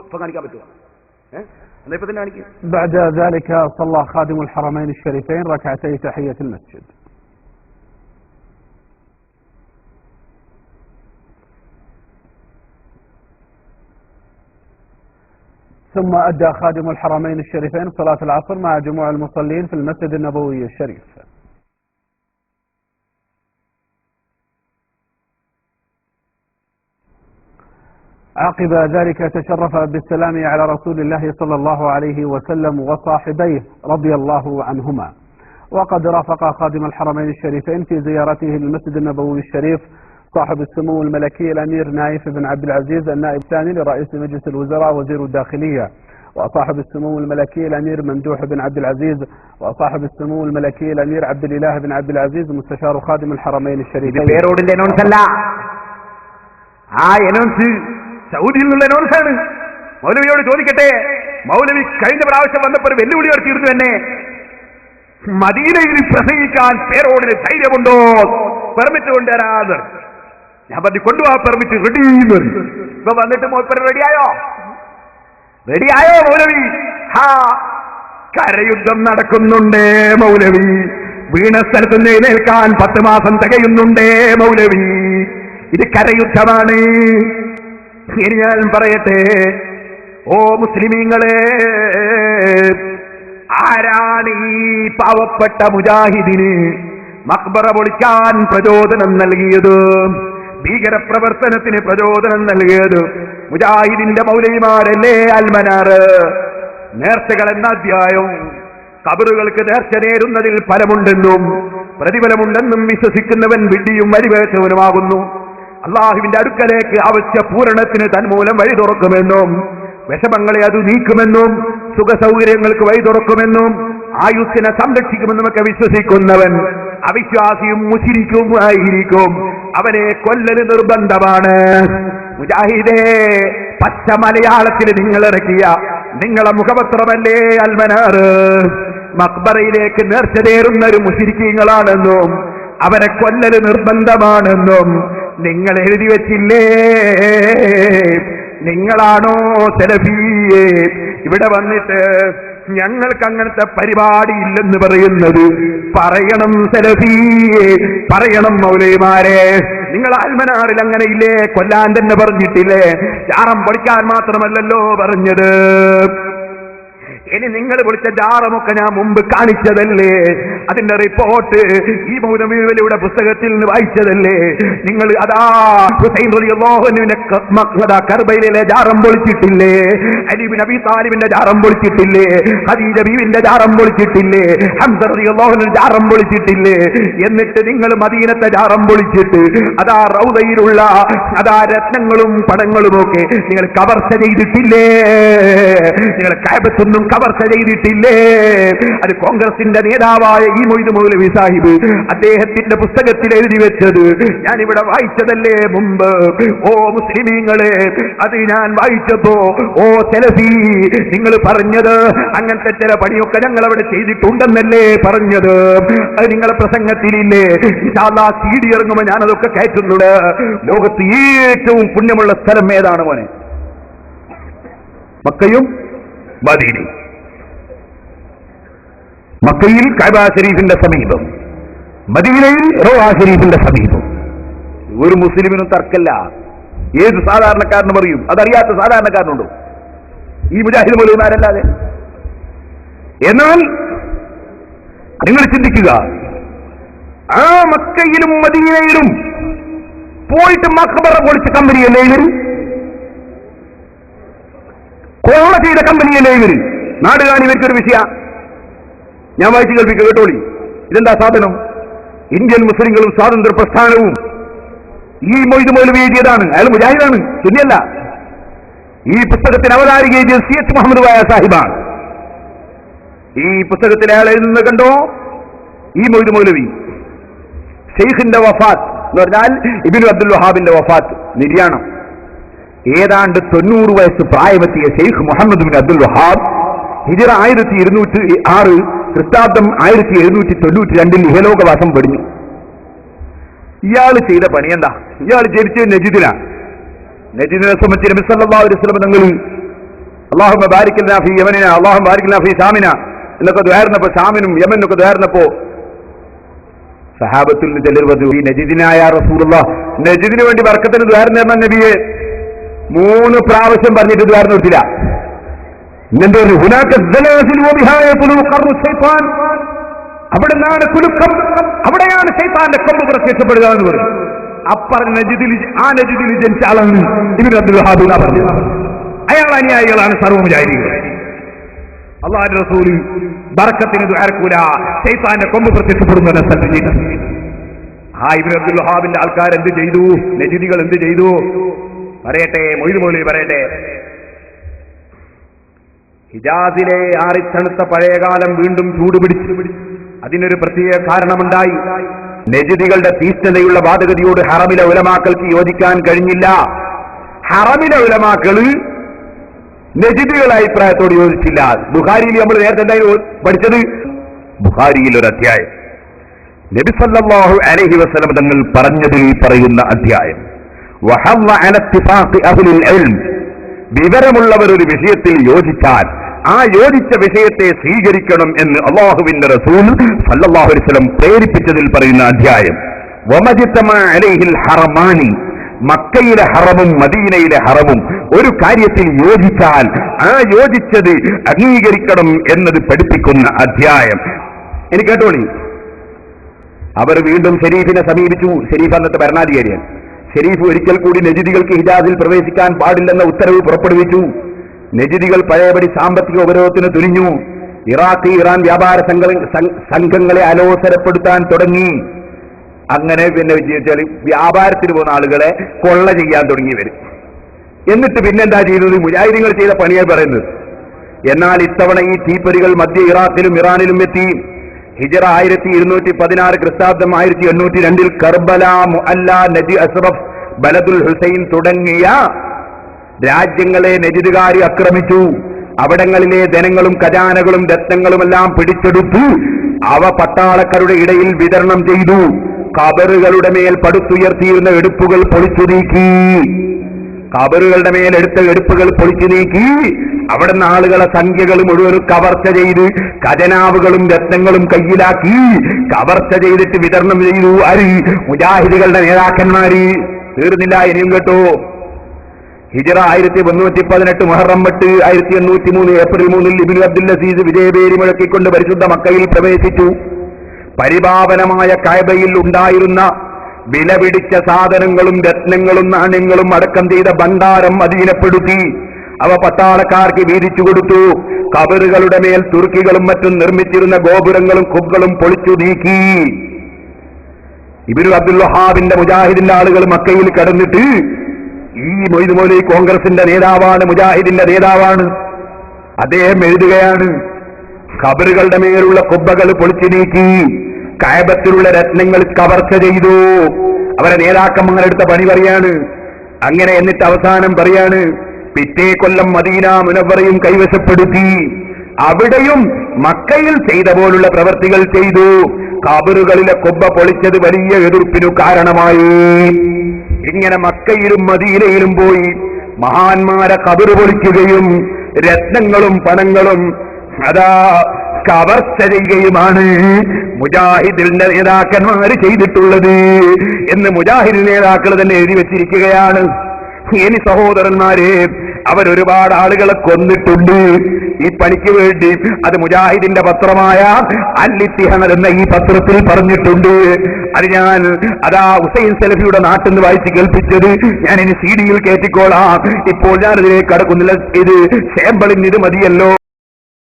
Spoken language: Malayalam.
ഇപ്പൊ കാണിക്കാൻ പറ്റുമോ? എന്നാ ഇപ്പൊ തന്നെ കാണിക്കുക. بعد ذلك صلى خادم الحرمين الشريفين ركعتي تحية المسجد. ثم أدى خادم الحرمين الشريفين صلاة العصر مع جموع المصلين في المسجد النبوي الشريف. عقب ذلك تشرف بالسلام على رسول الله صلى الله عليه وسلم وصاحبيه رضي الله عنهما. وقد رافق خادم الحرمين الشريفين في زيارته للمسجد النبوي الشريف صاحب السمو الملكي الأمير نايف بن عبد العزيز النائب الثاني لرئيس مجلس الوزراء وزير الداخلية، وصاحب السمو الملكي الأمير ممدوح بن عبد العزيز، وصاحب السمو الملكي الأمير عبد الإله بن عبد العزيز مستشار خادم الحرمين الشريفين. സൗദിയിൽ നിന്നുള്ള അനൗൺസാണ്. മൗലവിയോട് ചോദിക്കട്ടെ, മൗലവി കഴിഞ്ഞ പ്രാവശ്യം വന്നപ്പോൾ വെല്ലുവിളി നടത്തിയിരുന്നു എന്നെ, മദീനയിൽ പ്രസംഗിക്കാൻ പേരോടിന് ധൈര്യമുണ്ടോ, പെർമിറ്റ് കൊണ്ടുവരാതെ. ഞാൻ പറഞ്ഞു കൊണ്ടുപോവാ പെർമിറ്റ്, റെഡി. ഇപ്പൊ വന്നിട്ട് മോപ്പർ റെഡിയായോ മൗലവി? കരയുദ്ധം നടക്കുന്നുണ്ടേ മൗലവി, വീണ സ്ഥലത്ത് നിന്ന് എഴുന്നേൽക്കാൻ 10 മാസം തികയുന്നുണ്ടേ മൗലവി. ഇത് കരയുദ്ധമാണ്. ഇനി ഞാൻ പറയട്ടെ, ഓ മുസ്ലിമീങ്ങളെ, ആരാണ് ഈ പാവപ്പെട്ട മുജാഹിദിന് മഖ്ബറ പൊളിക്കാൻ പ്രചോദനം നൽകിയത്, ഭീകരപ്രവർത്തനത്തിന് പ്രചോദനം നൽകിയത്? മുജാഹിദിന്റെ മൗലവിമാരല്ലേ അൽമനാറ്. നേർച്ചകൾ എന്ന അധ്യായം ഖബറുകൾക്ക് നേർച്ച നേരുന്നതിൽ ഫലമുണ്ടെന്നും പ്രതിഫലമുണ്ടെന്നും വിശ്വസിക്കുന്നവൻ വിഡ്ഢിയും വഴിവേശവനുമാകുന്നു. അള്ളാഹുവിന്റെ അടുക്കലേക്ക് അവശ്യ പൂരണത്തിന് തന്മൂലം വഴി തുറക്കുമെന്നും വിഷമങ്ങളെ അത് നീക്കുമെന്നും സുഖസൗകര്യങ്ങൾക്ക് വഴി തുറക്കുമെന്നും ആയുസ്സിനെ സംരക്ഷിക്കുമെന്നുമൊക്കെ വിശ്വസിക്കുന്നവൻ അവിശ്വാസിയും മുശിരിക്കുമായിരിക്കും. അവനെ കൊല്ലല് നിർബന്ധമാണ്. മുജാഹിദേ, പച്ച മലയാളത്തിൽ നിങ്ങൾ ഇറക്കിയ നിങ്ങളെ മുഖപത്രമല്ലേ അൽമനാറ്. മഖ്ബറയിലേക്ക് നേർച്ച നേരുന്ന ഒരു മുശിരിക്കീങ്ങളാണെന്നും അവരെ കൊല്ലല് നിർബന്ധമാണെന്നും നിങ്ങൾ എഴുതി വെച്ചില്ലേ? നിങ്ങളാണോ സലഫിയെ ഇവിടെ വന്നിട്ട് ഞങ്ങൾക്ക് അങ്ങനത്തെ പരിപാടി ഇല്ലെന്ന് പറയുന്നത്? പറയണം സലഫിയെ, പറയണം മൗലവിമാരെ. നിങ്ങൾ അൽമനാറിൽ അങ്ങനെ ഇല്ലേ? കൊല്ലാൻ തന്നെ പറഞ്ഞിട്ടില്ലേ? ജാറം പൊളിക്കാൻ മാത്രമല്ലല്ലോ പറഞ്ഞത്. ഇനി നിങ്ങൾ പൊളിച്ച ജാറമൊക്കെ ഞാൻ മുമ്പ് കാണിച്ചതല്ലേ? അതിന്റെ റിപ്പോർട്ട് ഈ മൗലവിയുടെ പുസ്തകത്തിൽ നിന്ന് വായിച്ചതല്ലേ? നിങ്ങൾ അതാ ഹുസൈൻ റളിയല്ലാഹു അൻഹുവിന്റെ കർബയിലെ ജാറം പൊളിച്ചിട്ടില്ലേ? അലി ഇബ്നു അബീ താലിബിന്റെ ജാറം പൊളിച്ചിട്ടില്ലേ? ഖദീജ ബീവിന്റെ ജാറം പൊളിച്ചിട്ടില്ലേ? ഹംസ റളിയല്ലാഹു അൻഹു ജാറം പൊളിച്ചിട്ടില്ലേ? എന്നിട്ട് നിങ്ങൾ മദീനത്തെ ജാറം പൊളിച്ചിട്ട് അതാ റൗദയിലുള്ള അതാ രത്നങ്ങളും പടങ്ങളുമൊക്കെ നിങ്ങൾ കവർച്ച ചെയ്തിട്ടില്ലേ? നിങ്ങൾ കഅബത്തൊന്നും കവർച്ച ചെയ്തിട്ടില്ലേ? അത് കോൺഗ്രസിന്റെ നേതാവായ ഈ മൊയ്ദ് മൗലവി സാഹിബ് അദ്ദേഹത്തിന്റെ പുസ്തകത്തിൽ എഴുതി വെച്ചത് ഞാനിവിടെ വായിച്ചതല്ലേ മുമ്പ്? ഓ മുസ്ലിമീങ്ങളെ, അത് ഞാൻ വായിച്ചപ്പോ ഓ സലഫി നിങ്ങൾ പറഞ്ഞത് അങ്ങനത്തെ ചില പണിയൊക്കെ ഞങ്ങൾ അവിടെ ചെയ്തിട്ടുണ്ടെന്നല്ലേ പറഞ്ഞത്? അത് നിങ്ങളെ പ്രസംഗത്തിലില്ലേ? ഇൻഷാ അല്ലാഹ് CD ഇറങ്ങുമ്പോൾ ഞാനതൊക്കെ കയറ്റുന്നുണ്ട്. ലോകത്ത് ഏറ്റവും പുണ്യമുള്ള സ്ഥലം ഏതാണ് മോനെ? മക്കയും മദീനയും. മക്കയിൽ കഅബ ശരീഫിന്റെ സമീപം, മദീനയിൽ റൗള ശരീഫിന്റെ സമീപം. ഒരു മുസ്ലിമിനും തർക്കല്ല. ഏത് സാധാരണക്കാരനും പറയും. അതറിയാത്ത സാധാരണക്കാരനുണ്ടോ ഈ മുജാഹിദ് മൗലവിമാരല്ലാതെ? എന്നാൽ നിങ്ങൾ ചിന്തിക്കുക, ആ മക്കയിലും മദീനയിലും പോയിട്ട് മഖ്ബറ പൊളിച്ച കമ്പനിയല്ലേ ഇവര്? കൊള്ള ചെയ്ത കമ്പനിയല്ലേ ഇവര്? നാടുകാണി ഇവർക്കൊരു വിഷയ. ഞാൻ വായിച്ചു കേൾപ്പിക്കുക, കേട്ടോളി. ഇതെന്താ സാധനം? ഇന്ത്യൻ മുസ്ലിങ്ങളും സ്വാതന്ത്ര്യ പ്രസ്ഥാനവും ഈ മൊയ്ദ് മൗലവി എഴുതിയതാണ്. അയാൾ മുജാഹിദാണ്, സുന്നിയല്ല. ഈ പുസ്തകത്തിന് അവതാരിക എഴുതിയത് CH മുഹമ്മദ് വായ സാഹിബാണ്. ഈ പുസ്തകത്തിൽ അയാൾ എഴുതുന്നത് കണ്ടോ? ഈ മൊയ്ദ് മൗലവി ഷെയ്ഖിന്റെ വഫാത്ത് എന്ന് പറഞ്ഞാൽ ഇബ്നു അബ്ദുൽ വഹാബിന്റെ വഫാത്ത്, നിര്യാണം. ഏതാണ്ട് 90 വയസ്സ് പ്രായമെത്തിയ ഷെയ്ഖ് മുഹമ്മദ് ബിൻ അബ്ദുൽ വഹാബ് ഹിജ്റ 1206 ക്രിസ്താബ്ദം 1792 ഇഹലോകവാസം വെടിഞ്ഞു. ഇയാൾ ചെയ്ത പണി എന്താ? ഇയാൾ ജനിച്ചത് നജിദിലാണ്. നജിദിനെ സംബന്ധിച്ച് നബി സല്ലല്ലാഹു അലൈഹി വസല്ലം തങ്ങൾ അല്ലാഹുമ്മ ബാരിക് ലനാ ഫീ യമനിന, അല്ലാഹുമ്മ ബാരിക് ലനാ ഫീ സാമിന എന്നൊക്കെ ദ്വാരുന്നപ്പോ, ഷാമിനും യമനൊക്കെ ദ്വാരുന്നപ്പോ സഹാബത്തിൽ ചിലർ പറഞ്ഞു, ഈ നജിദിനായ റസൂലുള്ളാഹ്, നജിദിന് വേണ്ടി ബർക്കത്തിന് ദ്വാരം തരുന്ന നബിയെ 3 പ്രാവശ്യം പറഞ്ഞിട്ട് ദ്വാരം നിർത്തില്ല. ഇന്നെന്താ അവിടെ നിന്നാണ് കുലുക്കം, അവിടെയാണ് ശൈത്താന്റെ കൊമ്പ് പ്രത്യക്ഷപ്പെടുക എന്ന് പറയും. അപ്പറഞ്ഞ നജിദിൽ, ആ നജിദിൽ ജനിച്ച ആളാണ് ഇബ്നു അബ്ദുൽ വഹാബ് എന്ന് പറഞ്ഞത്. അയാൾ അനുയായികളാണ് സർവ്വമുജാഹിദീങ്ങൾ. അല്ലാഹുവിന്റെ റസൂൽ ബർക്കത്തിന് ദുആർക്കൂല, ശൈത്താന്റെ കൊമ്പ് പ്രത്യക്ഷപ്പെടുന്ന സ്ഥലത്ത് ആ ഇബ്നു അബ്ദുൽ വഹാബിന്റെ ആൾക്കാർ എന്ത് ചെയ്തു? നജിദികൾ എന്ത് ചെയ്തു? പറയട്ടെ, മൊയ്ത് മൗലവി പറയട്ടെ. ഹിജാസിലെ ആറിത്തണുത്ത പഴയകാലം വീണ്ടും ചൂടുപിടിച്ചു. അതിനൊരു പ്രത്യേക കാരണമുണ്ടായി. നജിദികളുടെ തീഷ്ണതയുള്ള വാദഗതിയോട് ഹറമിലെ ഉലമാക്കൾക്ക് യോജിക്കാൻ കഴിഞ്ഞില്ല. ഹറമിലെ ഉലമാക്കള് നജിദികളുടെ അഭിപ്രായത്തോട് യോജിച്ചില്ല. ബുഖാരിയിൽ നമ്മൾ നേരത്തെ എന്തായാലും പഠിച്ചത്, ബുഖാരിയിൽ ഒരു അധ്യായം നബി സല്ലല്ലാഹു അലൈഹി വസല്ലം തങ്ങൾ പറഞ്ഞതിൽ പറയുന്ന അധ്യായം, വഹല്ല അല ഇത്തിഫാഖി അഹ്ലുൽ ഇൽം, വിവരമുള്ളവർ ഒരു വിഷയത്തിൽ യോജിച്ചാൽ ആ യോജിച്ച വിഷയത്തെ സ്വീകരിക്കണം എന്ന് അല്ലാഹുവിന്റെ റസൂൽ സല്ലല്ലാഹു അലൈഹി വസല്ലം പ്രേരിപ്പിച്ചതിൽ പറയുന്ന അധ്യായം. വമജ്തമ അലൈഹിൽ ഹറമാനി, മക്കയിലെ ഹറമും മദീനയിലെ ഹറമും ഒരു കാര്യത്തിൽ യോജിച്ചാൽ ആ യോജിച്ചത് അംഗീകരിക്കണം എന്നത് പഠിപ്പിക്കുന്ന അധ്യായം. ഇനി കേട്ടോളി. അവർ വീണ്ടും ഷരീഫിനെ സമീപിച്ചു. ഷരീഫ് അന്നത്തെ ഭരണാധികാരിയാണ്. ഷരീഫ് ഒരിക്കൽ കൂടി നജിദികൾക്ക് ഹിജാസിൽ പ്രവേശിക്കാൻ പാടില്ലെന്ന ഉത്തരവ് പുറപ്പെടുവിച്ചു. നജിദികൾ പഴയപടി സാമ്പത്തിക ഉപരോധത്തിന് തുനിഞ്ഞു. ഇറാഖ്, ഇറാൻ വ്യാപാര സംഘങ്ങളെ അലോസരപ്പെടുത്താൻ തുടങ്ങി. അങ്ങനെ പിന്നെ വെച്ചാൽ വ്യാപാരത്തിന് പോകുന്ന ആളുകളെ കൊള്ള ചെയ്യാൻ തുടങ്ങി വരും. എന്നിട്ട് പിന്നെന്താ ചെയ്തത്? മുജാഹിദീങ്ങൾ ചെയ്ത പണിയായി പറയുന്നത്. എന്നാൽ ഇത്തവണ ഈ തീപ്പൊരികൾ മധ്യ ഇറാഖിലും ഇറാനിലും എത്തി. ഹിജറ 1216, ക്രിസ്താബ്ദം 1802 കർബല, മുഅല്ല, നജി അസ്റഫ്, ബലദുൽ ഹുസൈൻ തുടങ്ങിയ രാജ്യങ്ങളെ നജിദുകാരി ആക്രമിച്ചു. അവിടങ്ങളിലെ ധനങ്ങളും ഖജാനകളും രത്നങ്ങളുമെല്ലാം പിടിച്ചെടുത്തു. അവ പട്ടാളക്കാരുടെ ഇടയിൽ വിതരണം ചെയ്തു. ഖബറുകളുടെ മേൽ പടുത്തുയർത്തിയിരുന്ന എടുപ്പുകൾ പൊളിച്ചു നീക്കി. ഖബറുകളുടെ മേൽ എടുത്ത എടുപ്പുകൾ പൊളിച്ചു നീക്കി. അവിടുന്ന് ആളുകളെ സംഖ്യകൾ മുഴുവനും കവർച്ച ചെയ്ത് ഖജനാവുകളും രത്നങ്ങളും കയ്യിലാക്കി കവർച്ച ചെയ്തിട്ട് വിതരണം ചെയ്തു. ആര്? മുജാഹിദുകളുടെ നേതാക്കന്മാര്. തീർന്നില്ല, ഇനിയും കേട്ടോ. ഹിജറ 1318 മുഹറം 8 1803 ഏപ്രിൽ 3 ഇബ്നു അബ്ദുൽ അസീസ് വിജയപേരി മുഴക്കിക്കൊണ്ട് പരിശുദ്ധ മക്കയിൽ പ്രവേശിച്ചു. പരിപാവനമായ കഅബയിൽ ഉണ്ടായിരുന്ന വിലപിടിച്ച സാധനങ്ങളും രത്നങ്ങളും നാണ്യങ്ങളും അടക്കം ചെയ്ത ഭണ്ഡാരം അധീനപ്പെടുത്തി. അവ പട്ടാളക്കാർക്ക് വീതിച്ചു കൊടുത്തു. ഖബറുകളുടെ മേൽ തുർക്കികളും മറ്റും നിർമ്മിച്ചിരുന്ന ഗോപുരങ്ങളും കുബ്ബകളും പൊളിച്ചു നീക്കി. ഇബ്നു അബ്ദുൽ വഹാബിന്റെ മുജാഹിദിന്റെ ആളുകൾ മക്കയിൽ കടന്നിട്ട്, ഈ മൊയ്ത് മൗലവി കോൺഗ്രസിന്റെ നേതാവാണ്, മുജാഹിദിന്റെ നേതാവാണ്, അദ്ദേഹം എഴുതുകയാണ്, ഖബറുകളുടെ മേലുള്ള കുബ്ബകൾ പൊളിച്ചു നീക്കി, കഅബത്തിലുള്ള രത്നങ്ങൾ കവർച്ച ചെയ്തു. അവരെ നേതാക്കന്മാർ എടുത്ത പണി പറയാണ്. അങ്ങനെ എന്നിട്ട് അവസാനം പറയാണ്, പിറ്റേ കൊല്ലം മദീന മുനവ്വറയും കൈവശപ്പെടുത്തി. അവിടെയും മക്കയിൽ ചെയ്ത പോലുള്ള പ്രവർത്തികൾ ചെയ്തു. ഖബറുകളിലെ കുബ്ബ പൊളിച്ചത് വലിയ എതിർപ്പിനു കാരണമായി. ഇങ്ങനെ മക്കയിലും മദീനയിലും പോയി മഹാന്മാരെ ഖബറ് പൊളിക്കുകയും രത്നങ്ങളും പണങ്ങളും അതാ കവർച്ച ചെയ്യുകയുമാണ് മുജാഹിദിന്റെ നേതാക്കന്മാർ ചെയ്തിട്ടുള്ളത് എന്ന് മുജാഹിദ് നേതാക്കൾ തന്നെ എഴുതി വെച്ചിരിക്കുകയാണ്. ഇനി സഹോദരന്മാരെ, അവരൊരുപാട് ആളുകളെ കൊന്നിട്ടുണ്ട് ഈ പണിക്ക് വേണ്ടി. അത് മുജാഹിദിന്റെ പത്രമായ അൽ-ഇത്തിഹാദ് എന്ന ഈ പത്രത്തിൽ പറഞ്ഞിട്ടുണ്ട്. അത് ഞാൻ ഹുസൈൻ സലഫിയുടെ നാട്ടിൽ നിന്ന് വായിച്ച് കേൾപ്പിച്ചത് ഞാൻ ഇനി CD-യിൽ കയറ്റിക്കോളാം. ഇപ്പോൾ ഞാനതിലേക്ക് കടക്കുന്നില്ല. ഇത് സാമ്പിളിന് ഇത് മതിയല്ലോ.